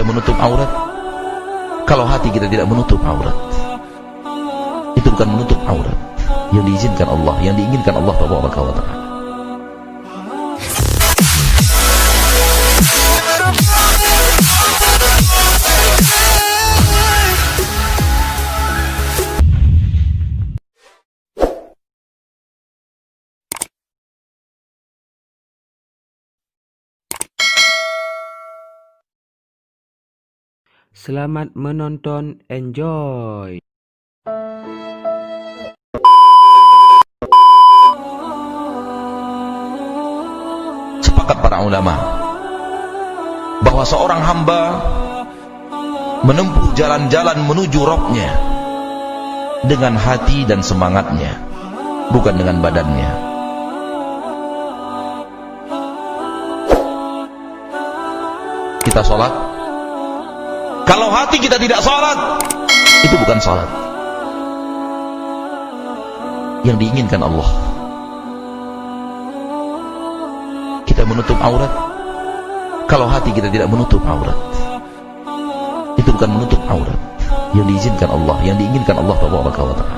menutup aurat? Kalau hati kita tidak menutup aurat, itu bukan menutup aurat yang diizinkan Allah, yang diinginkan Allah Tabaraka wa Ta'ala. Selamat menonton, enjoy. Sepakat para ulama bahwa seorang hamba menempuh jalan-jalan menuju Rabb-Nya dengan hati dan semangatnya, bukan dengan badannya. Kita sholat, kalau hati kita tidak sholat, itu bukan sholat yang diinginkan Allah. Kita menutup aurat, kalau hati kita tidak menutup aurat, itu bukan menutup aurat yang diizinkan Allah, yang diinginkan Allah Tabaraka wa Ta'ala.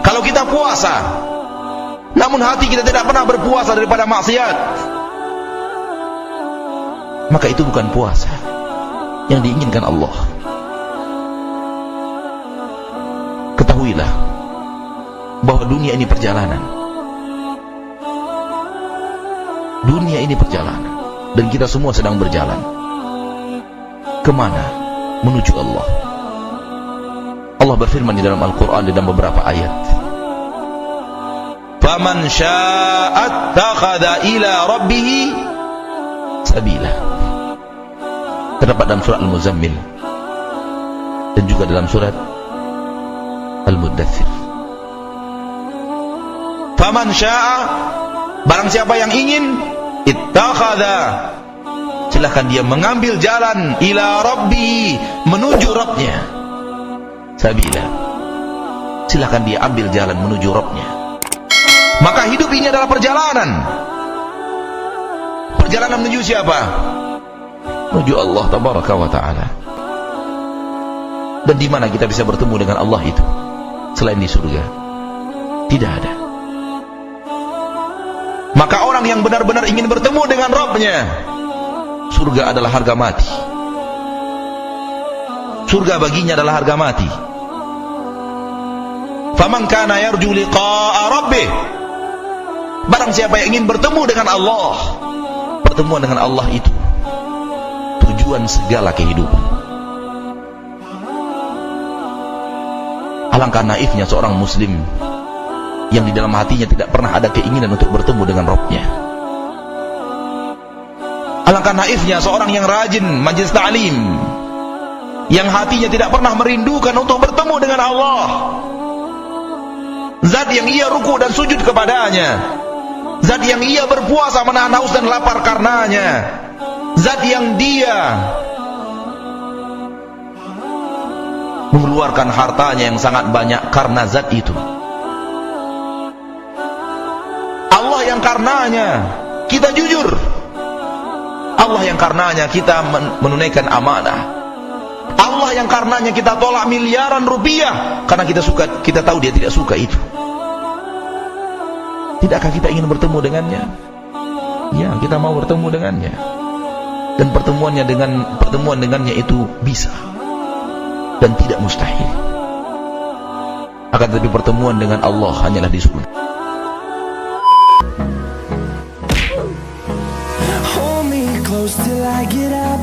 Kalau kita puasa, namun hati kita tidak pernah berpuasa daripada maksiat, maka itu bukan puasa yang diinginkan Allah. Ketahuilah bahwa dunia ini perjalanan. Dunia ini perjalanan, dan kita semua sedang berjalan. Kemana? Menuju Allah. Allah berfirman di dalam Al-Quran, di dalam beberapa ayat, "Faman syaa'a attakhadha ila rabbih sabila." Terdapat dalam surat Al-Muzammil dan juga dalam surat Al-Muddathir. Faman syaa, barang siapa yang ingin, ittakhadha, silahkan dia mengambil jalan, ila rabbi, menuju Rabb-Nya, sabila, silahkan dia ambil jalan menuju Rabb-Nya. Maka hidup ini adalah perjalanan. Perjalanan menuju siapa? Menuju Allah Tabaraka wa Ta'ala. Dan di mana kita bisa bertemu dengan Allah itu selain di surga? Tidak ada. Maka orang yang benar-benar ingin bertemu dengan Rabb-Nya, surga adalah harga mati. Surga baginya adalah harga mati. Faman kana yarju liqa'a rabbih, barang siapa yang ingin bertemu dengan Allah, pertemuan dengan Allah itu tujuan segala kehidupan. Alangkah naifnya seorang muslim yang di dalam hatinya tidak pernah ada keinginan untuk bertemu dengan Rabb-Nya. Alangkah naifnya seorang yang rajin majelis ta'lim, yang hatinya tidak pernah merindukan untuk bertemu dengan Allah, zat yang ia ruku dan sujud kepadanya, zat yang ia berpuasa menahan haus dan lapar karenanya, zat yang dia mengeluarkan hartanya yang sangat banyak karena zat itu. Allah yang karenanya kita jujur, Allah yang karenanya kita menunaikan amanah, Allah yang karenanya kita tolak miliaran rupiah karena kita tahu dia tidak suka itu. Tidakkah kita ingin bertemu dengannya? Ya, kita mau bertemu dengannya. Dan pertemuan dengannya itu bisa dan tidak mustahil. Akan tetapi pertemuan dengan Allah hanyalah di surga. Hold me close till I get up.